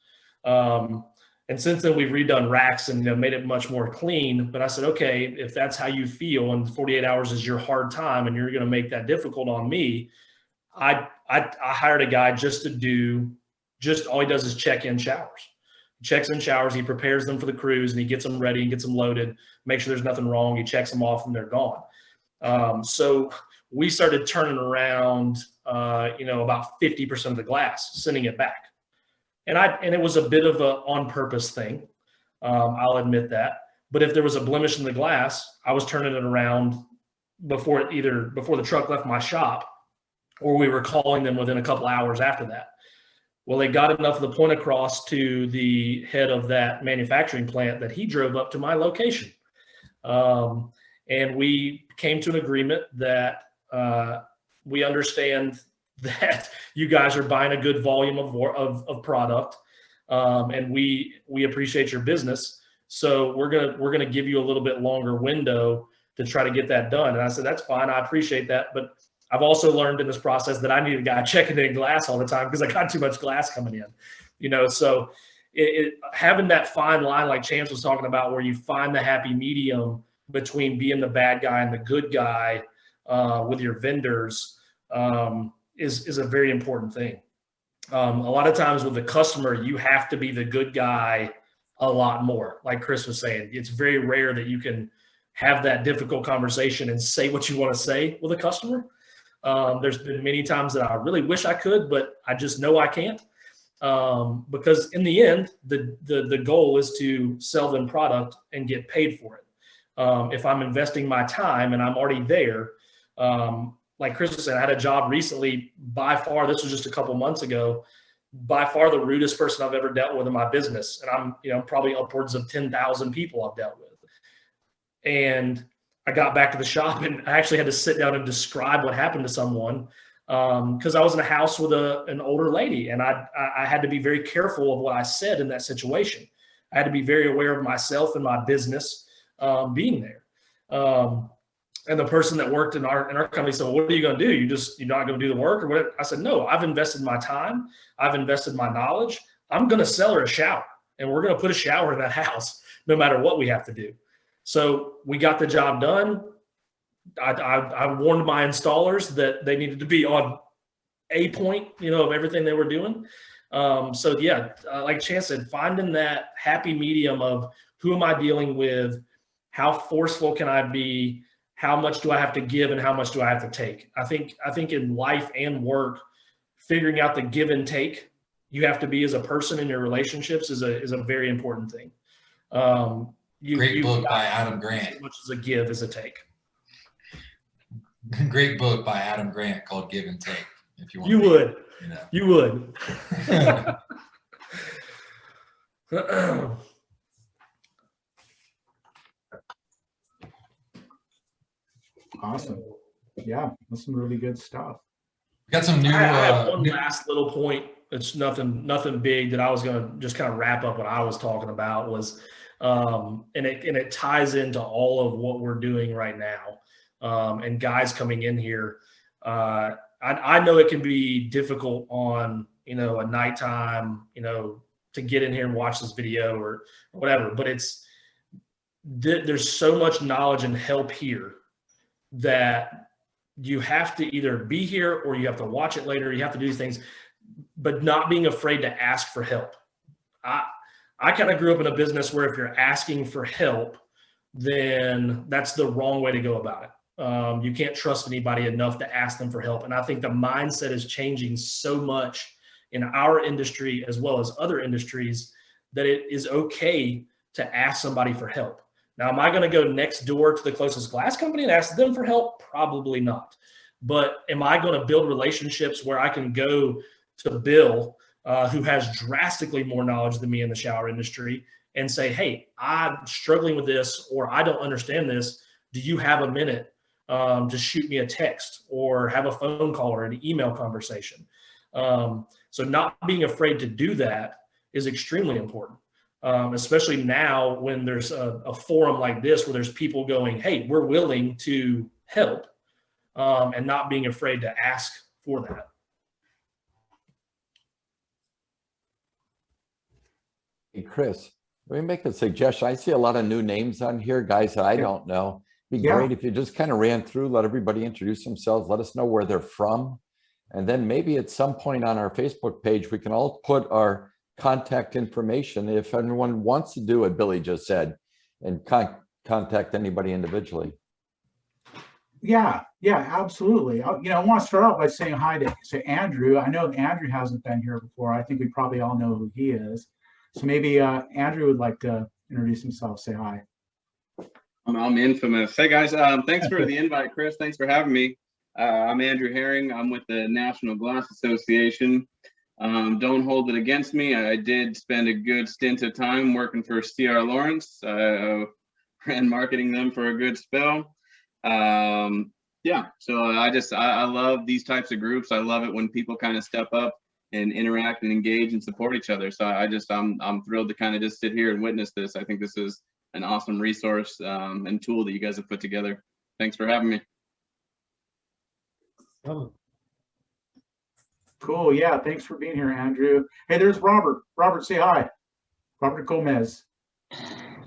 Speaker 2: And since then, we've redone racks and made it much more clean. But I said, okay, if that's how you feel and 48 hours is your hard time and you're going to make that difficult on me, I hired a guy just all he does is check in showers. He checks in showers, he prepares them for the cruise, and he gets them ready and gets them loaded, make sure there's nothing wrong. He checks them off and they're gone. So we started turning around, about 50% of the glass, sending it back. And it was a bit of a on purpose thing. I'll admit that, But if there was a blemish in the glass, I was turning it around before the truck left my shop, or we were calling them within a couple hours after that. Well, they got enough of the point across to the head of that manufacturing plant that he drove up to my location. And we came to an agreement that we understand that you guys are buying a good volume of product, and we appreciate your business. So we're gonna give you a little bit longer window to try to get that done. And I said, that's fine, I appreciate that, but I've also learned in this process that I need a guy checking in glass all the time because I got too much glass coming in, So having that fine line, like Chance was talking about, where you find the happy medium between being the bad guy and the good guy with your vendors is a very important thing. A lot of times with the customer, you have to be the good guy a lot more. Like Chris was saying, it's very rare that you can have that difficult conversation and say what you want to say with a customer. There's been many times that I really wish I could, but I just know I can't. Because in the end, the goal is to sell them product and get paid for it. If I'm investing my time and I'm already there, like Chris said, I had a job recently, by far, this was just a couple months ago, by far the rudest person I've ever dealt with in my business. And I'm, probably upwards of 10,000 people I've dealt with. And I got back to the shop and I actually had to sit down and describe what happened to someone. Because I was in a house with an older lady, and I had to be very careful of what I said in that situation. I had to be very aware of myself and my business being there. And the person that worked in our company said, well, what are you going to do? You're not going to do the work or what? I said, no, I've invested my time. I've invested my knowledge. I'm going to sell her a shower, and we're going to put a shower in that house no matter what we have to do. So we got the job done. I warned my installers that they needed to be on a point, of everything they were doing. So yeah, like Chance said, finding that happy medium of who am I dealing with, how forceful can I be, how much do I have to give, and how much do I have to take? I think in life and work, figuring out the give and take you have to be as a person in your relationships is a very important thing.
Speaker 8: Great book by Adam Grant.
Speaker 2: As much as a give as a take.
Speaker 8: Great book by Adam Grant called Give and Take. If you want,
Speaker 2: you would.
Speaker 1: Awesome. Yeah, that's some really good stuff.
Speaker 8: Got some new.
Speaker 2: I have one last little point. It's nothing big that I was going to just kind of wrap up what I was talking about was, and it ties into all of what we're doing right now. And guys coming in here, I know it can be difficult on, a nighttime, to get in here and watch this video or whatever, but there's so much knowledge and help here that you have to either be here or you have to watch it later. You have to do these things, but not being afraid to ask for help. I kind of grew up in a business where if you're asking for help, then that's the wrong way to go about it. You can't trust anybody enough to ask them for help. And I think the mindset is changing so much in our industry as well as other industries that it is okay to ask somebody for help. Now, am I going to go next door to the closest glass company and ask them for help? Probably not. But am I going to build relationships where I can go to Bill, who has drastically more knowledge than me in the shower industry, and say, hey, I'm struggling with this, or I don't understand this. Do you have a minute to shoot me a text or have a phone call or an email conversation? So not being afraid to do that is extremely important, especially now when there's a forum like this where there's people going, hey, we're willing to help, and not being afraid to ask for that.
Speaker 6: Hey, Chris, let me make a suggestion. I see a lot of new names on here, guys that I don't know. It'd be great if you just kind of ran through, let everybody introduce themselves, let us know where they're from. And then maybe at some point on our Facebook page, we can all put our contact information if anyone wants to do what Billy just said and contact anybody individually.
Speaker 1: Yeah, absolutely. I want to start out by saying hi to Andrew. I know Andrew hasn't been here before. I think we probably all know who he is. So maybe Andrew would like to introduce himself, say hi.
Speaker 9: I'm infamous. Hey guys, thanks for the invite, Chris. Thanks for having me. I'm Andrew Herring. I'm with the National Glass Association. Don't hold it against me. I did spend a good stint of time working for C.R. Lawrence and marketing them for a good spell. Yeah, so I love these types of groups. I love it when people kind of step up and interact and engage and support each other. So I'm thrilled to kind of just sit here and witness this. I think this is an awesome resource and tool that you guys have put together. Thanks for having me.
Speaker 1: Cool. Yeah. Thanks for being here, Andrew. Hey, there's Robert. Robert, say hi. Robert Gomez.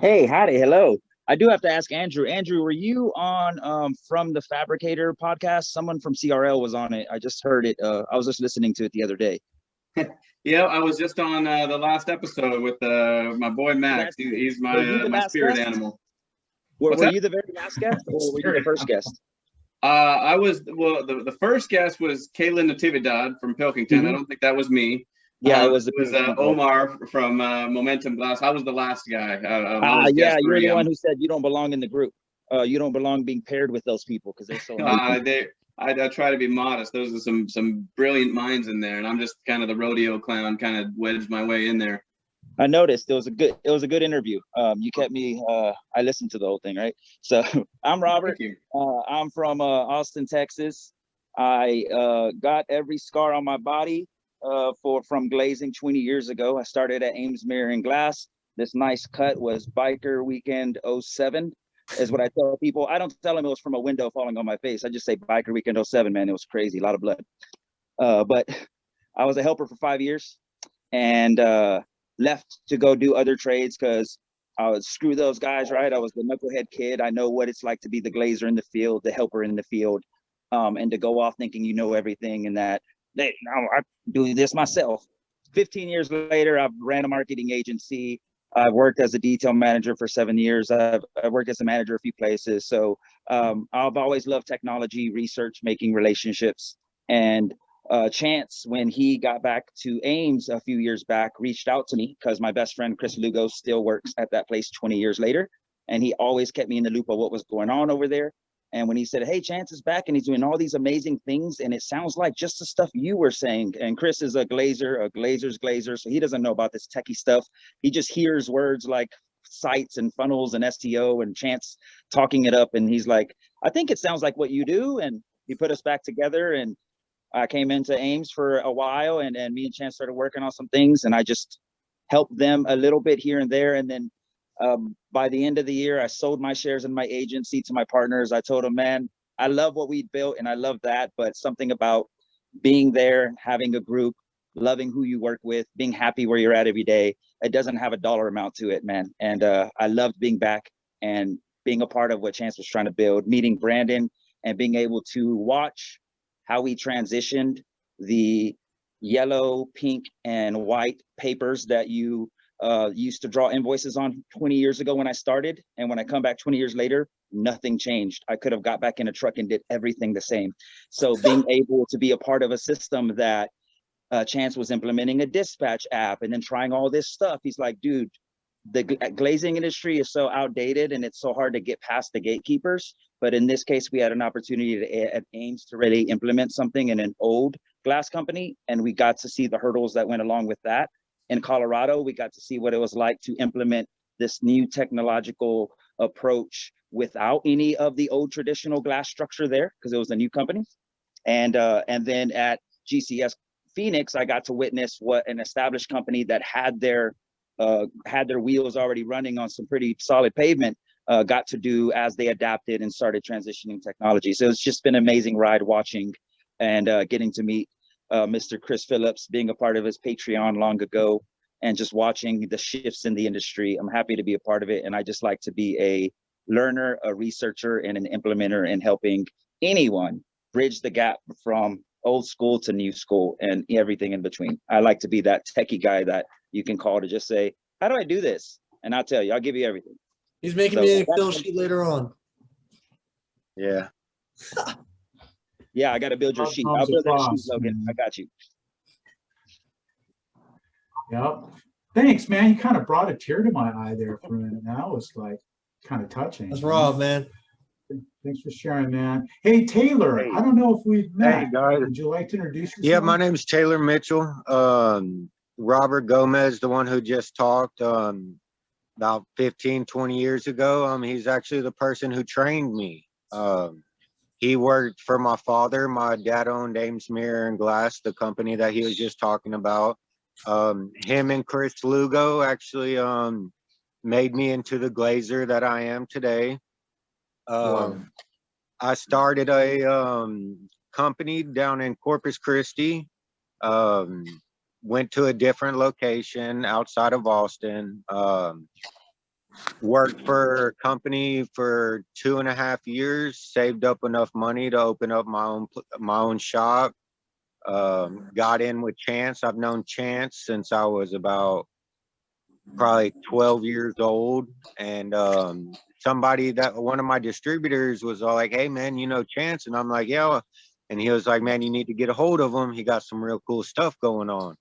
Speaker 10: Hey, howdy, hello. I do have to ask Andrew. Andrew, were you on From the Fabricator podcast? Someone from CRL was on it. I just heard it. I was just listening to it the other day.
Speaker 9: Yeah, I was just on the last episode with my boy Max. He's my spirit animal.
Speaker 10: Were you the very last guest, or were you the first guest?
Speaker 9: I was, well, the first guest was Kaylin Natividad from Pilkington. I don't think that was me.
Speaker 10: Yeah, it was
Speaker 9: Omar from Momentum Glass. I was the last guy.
Speaker 10: Yeah, you're the one who said you don't belong in the group. You don't belong being paired with those people because they're so.
Speaker 9: I try to be modest. Those are some brilliant minds in there, and I'm just kind of the rodeo clown, kind of wedged my way in there.
Speaker 10: I noticed it was a good interview. You kept me. I listened to the whole thing, right? So I'm Robert. I'm from Austin, Texas. I got every scar on my body from glazing 20 years ago. I started at Ames Mirror and Glass. This nice cut was Biker Weekend 07, is what I tell people. I don't tell them it was from a window falling on my face. I just say Biker Weekend 07, man. It was crazy, a lot of blood. But I was a helper for 5 years and left to go do other trades because I would screw those guys, right? I was the knucklehead kid. I know what it's like to be the glazer in the field, the helper in the field, and to go off thinking you know everything and that I do this myself. 15 years later, I've ran a marketing agency. I've worked as a detail manager for 7 years. I've worked as a manager a few places. So I've always loved technology, research, making relationships. And Chance, when he got back to Ames a few years back, reached out to me because my best friend, Chris Lugo, still works at that place 20 years later. And he always kept me in the loop of what was going on over there. And when he said, hey, Chance is back and he's doing all these amazing things, and it sounds like just the stuff you were saying. And Chris is a glazer's glazer, so he doesn't know about this techie stuff. He just hears words like sites and funnels and STO and Chance talking it up. And he's like, I think it sounds like what you do. And he put us back together, and I came into Ames for a while, and me and Chance started working on some things, and I just helped them a little bit here and there. And then by the end of the year, I sold my shares in my agency to my partners. I told them, man, I love what we built and I love that, but something about being there, having a group, loving who you work with, being happy where you're at every day, it doesn't have a dollar amount to it, man. And I loved being back and being a part of what Chance was trying to build, meeting Brandon and being able to watch how we transitioned the yellow, pink, and white papers that you used to draw invoices on 20 years ago when I started. And when I come back 20 years later, nothing changed. I could have got back in a truck and did everything the same. So being able to be a part of a system that Chance was implementing a dispatch app and then trying all this stuff. He's like, dude, the glazing industry is so outdated and it's so hard to get past the gatekeepers. But in this case, we had an opportunity at Ames to really implement something in an old glass company. And we got to see the hurdles that went along with that. In Colorado, we got to see what it was like to implement this new technological approach without any of the old traditional glass structure there, because it was a new company. And then at GCS Phoenix, I got to witness what an established company that had their wheels already running on some pretty solid pavement got to do as they adapted and started transitioning technology. So it's just been an amazing ride watching and getting to meet Mr. Chris Phillips, being a part of his Patreon long ago, and just watching the shifts in the industry. I'm happy to be a part of it. And I just like to be a learner, a researcher, and an implementer in helping anyone bridge the gap from old school to new school and everything in between. I like to be that techie guy that you can call to just say, how do I do this? And I'll tell you, I'll give you everything.
Speaker 4: He's making me an Excel sheet later on.
Speaker 3: Yeah.
Speaker 10: Yeah, I got to build your sheet. I'll build your sheet, Logan. I got you.
Speaker 1: Yep. Thanks, man. You kind of brought a tear to my eye there for a minute. Now it's like, kind of touching.
Speaker 4: That's raw, man.
Speaker 1: Thanks for sharing, man. Hey, Taylor,
Speaker 5: Hey.
Speaker 1: I don't know if we've met.
Speaker 5: Hey, guys.
Speaker 1: Would you like to introduce yourself?
Speaker 5: Yeah, my name's Taylor Mitchell. Robert Gomez, the one who just talked about 15, 20 years ago. He's actually the person who trained me. He worked for my father. My dad owned Ames Mirror and Glass, the company that he was just talking about. Him and Chris Lugo actually made me into the glazer that I am today.
Speaker 4: Wow.
Speaker 5: I started a company down in Corpus Christi. Went to a different location outside of Austin. Worked for a company for 2.5 years. Saved up enough money to open up my own shop. Got in with Chance. I've known Chance since I was about probably 12 years old, and one of my distributors was all like, "Hey man, you know Chance?" And I'm like, "Yeah." And he was like, "Man, you need to get a hold of him. He got some real cool stuff going on."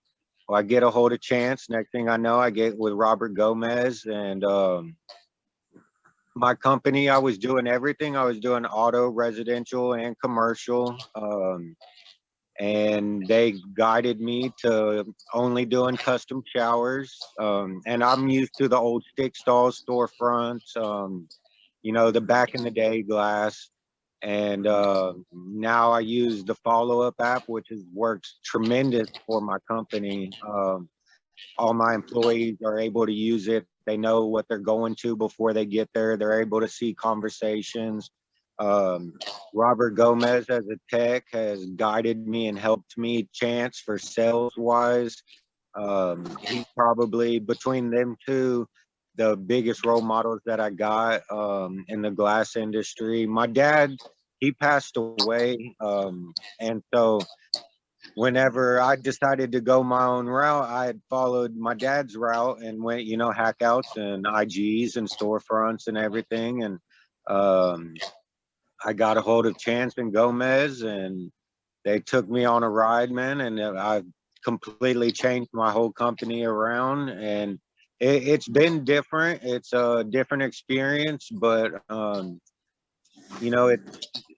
Speaker 5: Well, I get a hold of Chance. Next thing I know, I get with Robert Gomez, and my company, I was doing everything. I was doing auto, residential, and commercial. And they guided me to only doing custom showers. And I'm used to the old stick stalls, storefronts, the back in the day glass. And now I use the follow-up app, which has worked tremendous for my company. All my employees are able to use it. They know what they're going to before they get there. They're able to see conversations. Robert Gomez as a tech has guided me and helped me Chance for sales wise. He's probably, between them two, the biggest role models that I got in the glass industry. My dad, he passed away, and so whenever I decided to go my own route, I had followed my dad's route and went, hackouts and IGs and storefronts and everything. And I got a hold of Chance and Gomez, and they took me on a ride, man. And I completely changed my whole company around. And it's been different. It's a different experience, but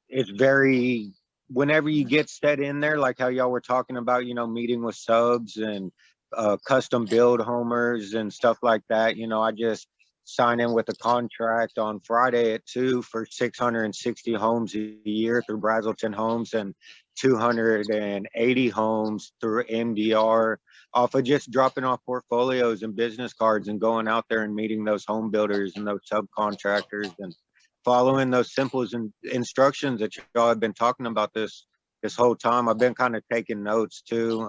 Speaker 5: it's very, whenever you get set in there, like how y'all were talking about, meeting with subs and custom build homers and stuff like that, I just sign in with a contract on Friday at 2 for 660 homes a year through Brazelton Homes and 280 homes through MDR, off of just dropping off portfolios and business cards and going out there and meeting those home builders and those subcontractors and following those simple instructions that y'all have been talking about this whole time. I've been kind of taking notes too,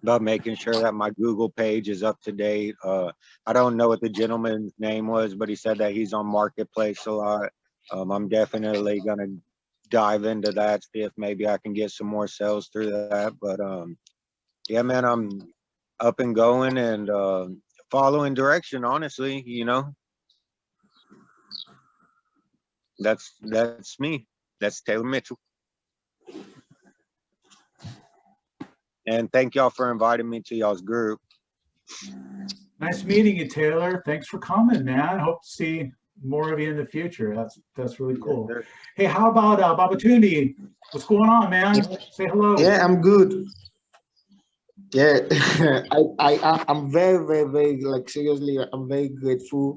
Speaker 5: about making sure that my Google page is up to date. I don't know what the gentleman's name was, but he said that he's on Marketplace a lot. I'm definitely gonna dive into that, see if maybe I can get some more sales through that. But yeah, man, I'm up and going and following direction, honestly, That's me. That's Taylor Mitchell. And thank y'all for inviting me to y'all's group.
Speaker 1: Nice meeting you, Taylor. Thanks for coming, man. Hope to see more of you in the future. That's really cool.
Speaker 5: Yes,
Speaker 1: hey, how about Babatunde? What's going on, man? Say hello.
Speaker 11: Yeah, I'm good. Yeah, I'm very, very, very, like, seriously, I'm very grateful.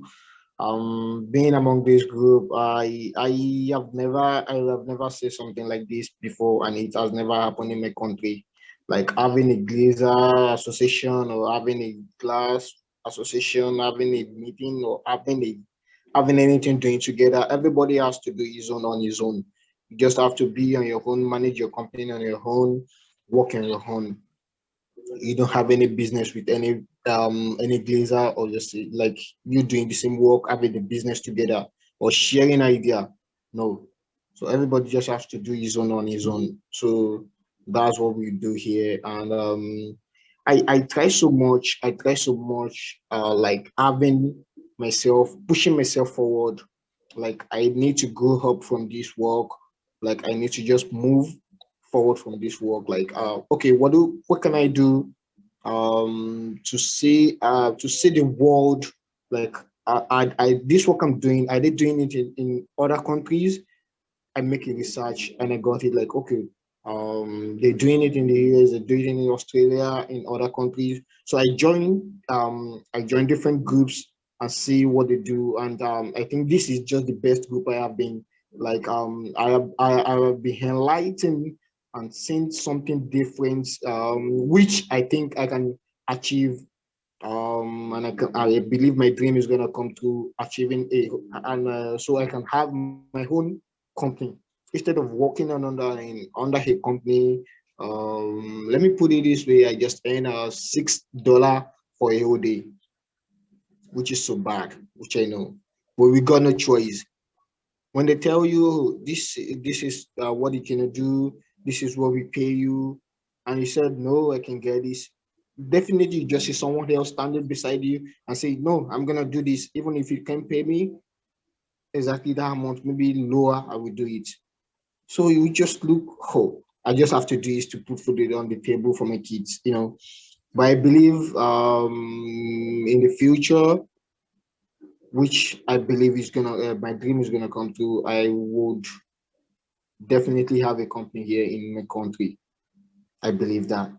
Speaker 11: Being among this group, I have never said something like this before, and it has never happened in my country. Like having a glazer association or having a glass association, having a meeting or having anything doing together. Everybody has to do his own on his own. You just have to be on your own, manage your company on your own, work on your own. You don't have any business with any glazer, or just like you doing the same work, having the business together or sharing idea. No. So everybody just has to do his own on his own. So that's what we do here. And I try so much, like pushing myself forward. Like I need to grow up from this work. Like I need to just move forward from this work. Like okay, what can I do to see the world like this work I'm doing, I did doing it in other countries. I make a research and I got it like, okay, they're doing it in the US, they're doing it in Australia, in other countries. So I join different groups and see what they do. And I think this is just the best group I have been like, I have been enlightened and seen something different, which I think I can achieve. And I believe my dream is gonna come to achieving so I can have my own company instead of working under a company. Let me put it this way: I just earn $6 for a whole day, which is so bad, which I know, but we got no choice. When they tell you this is what you can do, this is what we pay you, and you said no, I can get this. Definitely, you just see someone else standing beside you and say, no, I'm gonna do this, even if you can pay me exactly that amount, maybe lower, I will do it. So you just look, oh, I just have to do this to put food on the table for my kids, you know. But I believe in the future, which I believe is gonna, my dream is gonna come true, I would definitely have a company here in my country. I believe that.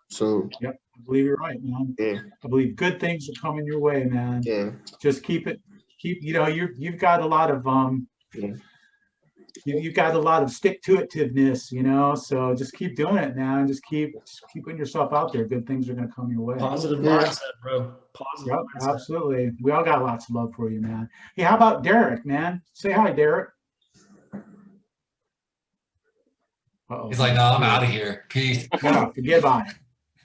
Speaker 11: So
Speaker 1: Yep, I believe you're right, man.
Speaker 11: yeah,
Speaker 1: I believe good things are coming your way, man.
Speaker 11: yeah,
Speaker 1: Just you know, you've got a lot of
Speaker 11: yeah.
Speaker 1: you've got a lot of stick-to-itiveness, you know, so just keep doing it, man. Just keep putting yourself out there. Good things are going to come your way.
Speaker 2: Positive
Speaker 11: Yeah.
Speaker 2: mindset, bro. Positive
Speaker 1: Yep,
Speaker 2: mindset.
Speaker 1: absolutely. We all got lots of love for you, man. Hey, how about Derek, man? Say hi, Derek. Uh-oh.
Speaker 8: He's like, no, I'm out of here. Peace.
Speaker 1: Yeah, forget about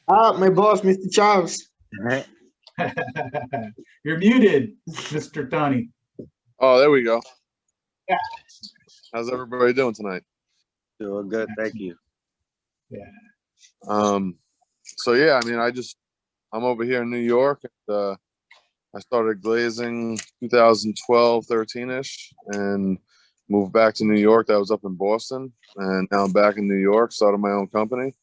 Speaker 11: My boss, Mr. Charles.
Speaker 1: it. You're muted, Mr. Tony.
Speaker 12: Oh, there we go.
Speaker 1: Yeah.
Speaker 12: How's everybody doing tonight?
Speaker 5: Doing good, thank you.
Speaker 1: Yeah.
Speaker 12: So yeah, I mean, I'm over here in New York. And, I started glazing 2012, 13-ish, and moved back to New York. That was up in Boston, and now I'm back in New York. Started my own company,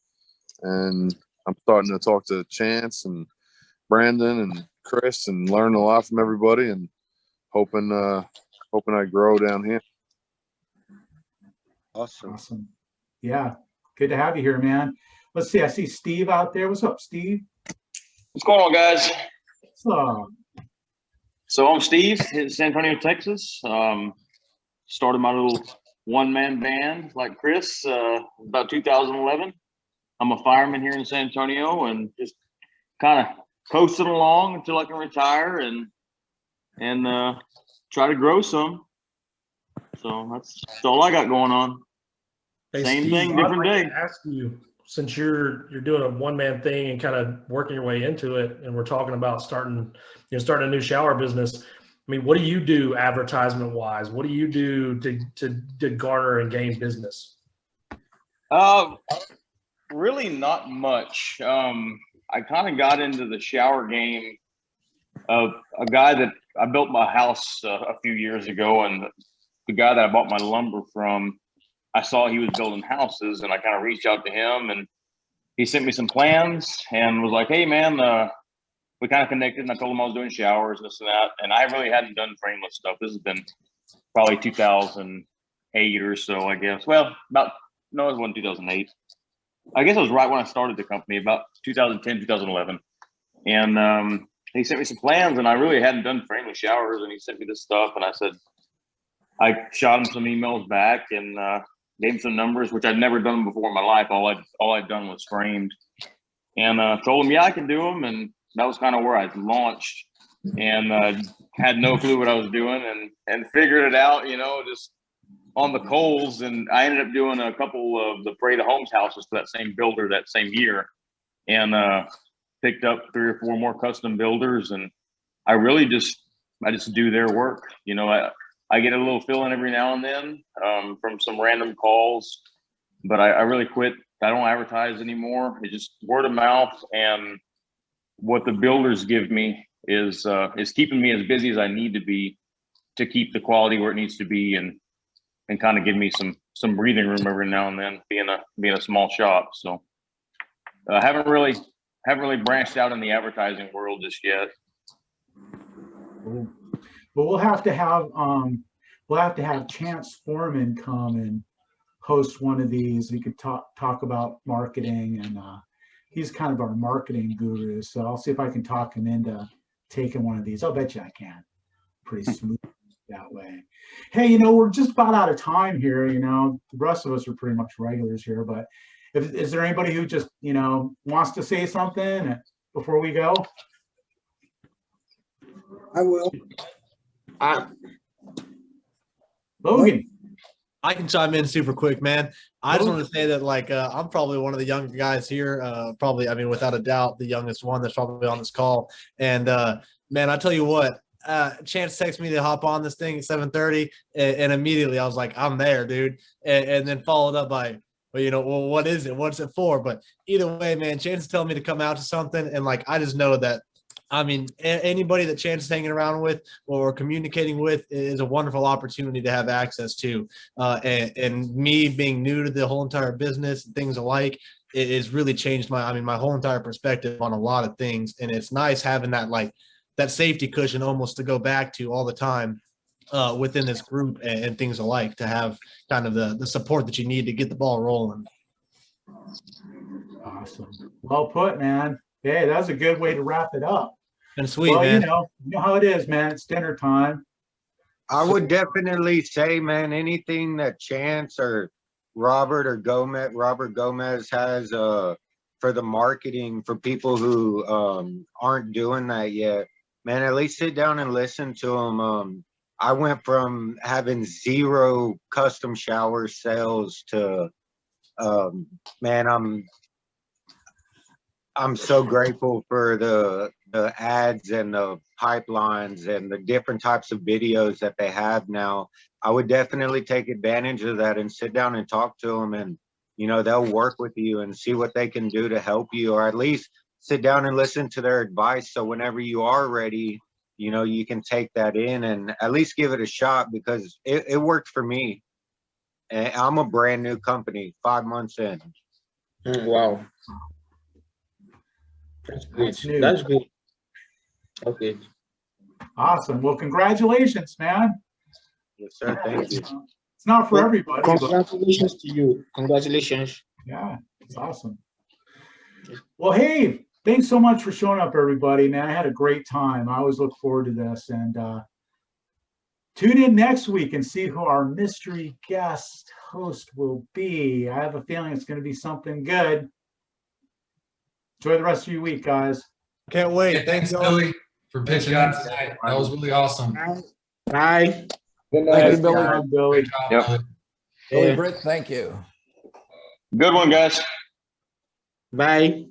Speaker 12: and I'm starting to talk to Chance and Brandon and Chris and learn a lot from everybody, and hoping I grow down here.
Speaker 5: Awesome.
Speaker 1: Yeah, good to have you here, man. Let's see. I see Steve out there. What's up, Steve?
Speaker 13: What's going on, guys?
Speaker 1: So
Speaker 13: I'm Steve in San Antonio, Texas. Started my little one-man band like Chris about 2011. I'm a fireman here in San Antonio and just kind of coasting along until I can retire and try to grow some. So that's all I got going on.
Speaker 2: Hey,
Speaker 13: Same
Speaker 2: Steve,
Speaker 13: thing,
Speaker 2: I'd
Speaker 13: different
Speaker 2: like
Speaker 13: day.
Speaker 2: to ask you, since you're doing a one-man thing and kind of working your way into it, and we're talking about starting a new shower business. I mean, what do you do advertisement-wise? What do you do to garner and gain business?
Speaker 13: Really not much. I kind of got into the shower game of a guy that I built my house a few years ago, and the guy that I bought my lumber from, I saw he was building houses, and I kind of reached out to him, and he sent me some plans and was like, hey man, we kind of connected, and I told him I was doing showers, this and that. And I really hadn't done frameless stuff. This has been probably 2008 or so, I guess. Well, it wasn't 2008. I guess it was right when I started the company, about 2010, 2011. And he sent me some plans, and I really hadn't done frameless showers, and he sent me this stuff, and I shot him some emails back and gave him some numbers, which I'd never done before in my life. All I'd done was framed, and told him, yeah, I can do them. And that was kind of where I launched, and had no clue what I was doing, and figured it out, just on the coals. And I ended up doing a couple of the Parade of Homes houses for that same builder that same year, and picked up 3 or 4 more custom builders. And I just do their work. I get a little fill in every now and then from some random calls, but I really quit. I don't advertise anymore. It's just word of mouth, and what the builders give me is keeping me as busy as I need to be to keep the quality where it needs to be, and kind of give me some breathing room every now and then, being a small shop. So I haven't really branched out in the advertising world just yet.
Speaker 1: But we'll have to have Chance Foreman come and host one of these. We could talk about marketing, and he's kind of our marketing guru. So I'll see if I can talk him into taking one of these. I'll bet you I can. Pretty smooth that way. Hey, you know, we're just about out of time here. You know, the rest of us are pretty much regulars here, but is there anybody who just, you know, wants to say something before we go?
Speaker 11: I will.
Speaker 1: Logan.
Speaker 4: I can chime in super quick, man. I just want to say that, like, I'm probably one of the younger guys here. Probably, I mean, without a doubt, the youngest one that's probably on this call. And man, I tell you what, Chance texted me to hop on this thing at 7:30, and immediately I was like, I'm there, dude. And then followed up by, well, you know, well, what is it? What's it for? But either way, man, Chance is telling me to come out to something, and like, I just know that. I mean, anybody that Chance is hanging around with or communicating with is a wonderful opportunity to have access to. And me being new to the whole entire business, things alike, it has really changed my whole entire perspective on a lot of things. And it's nice having that, like, that safety cushion almost to go back to all the time within this group and things alike, to have kind of the support that you need to get the ball rolling.
Speaker 1: Awesome. Well put, man. Hey, that's a good way to wrap it up.
Speaker 4: And sweet,
Speaker 1: well,
Speaker 4: man.
Speaker 1: You know how it is, man. It's dinner time.
Speaker 5: I would definitely say, man, anything that Chance or Robert Gomez has for the marketing for people who aren't doing that yet, man, at least sit down and listen to them. I went from having 0 custom shower sales to, man, I'm so grateful for the ads and the pipelines and the different types of videos that they have now. I would definitely take advantage of that and sit down and talk to them, and, you know, they'll work with you and see what they can do to help you, or at least sit down and listen to their advice. So whenever you are ready, you know, you can take that in and at least give it a shot, because it worked for me. And I'm a brand new company, 5 months in.
Speaker 11: Wow. That's great. That's great. Okay.
Speaker 1: Awesome. Well, congratulations, man.
Speaker 5: Yes, sir. Thank you.
Speaker 1: It's not for everybody.
Speaker 11: Congratulations to you. Congratulations.
Speaker 1: Yeah, it's awesome. Well, hey, thanks so much for showing up, everybody, man. I had a great time. I always look forward to this. And tune in next week and see who our mystery guest host will be. I have a feeling it's going to be something good. Enjoy the rest of your week, guys.
Speaker 4: Can't wait.
Speaker 8: Yeah, thanks, Billy, for pitching in tonight. That was really awesome.
Speaker 11: Bye.
Speaker 1: Good
Speaker 6: Thank
Speaker 1: night,
Speaker 6: you, Billy.
Speaker 1: Billy.
Speaker 8: Great job,
Speaker 13: Yep.
Speaker 8: Billy.
Speaker 6: Billy Britt, thank you.
Speaker 13: Good one, guys.
Speaker 11: Bye.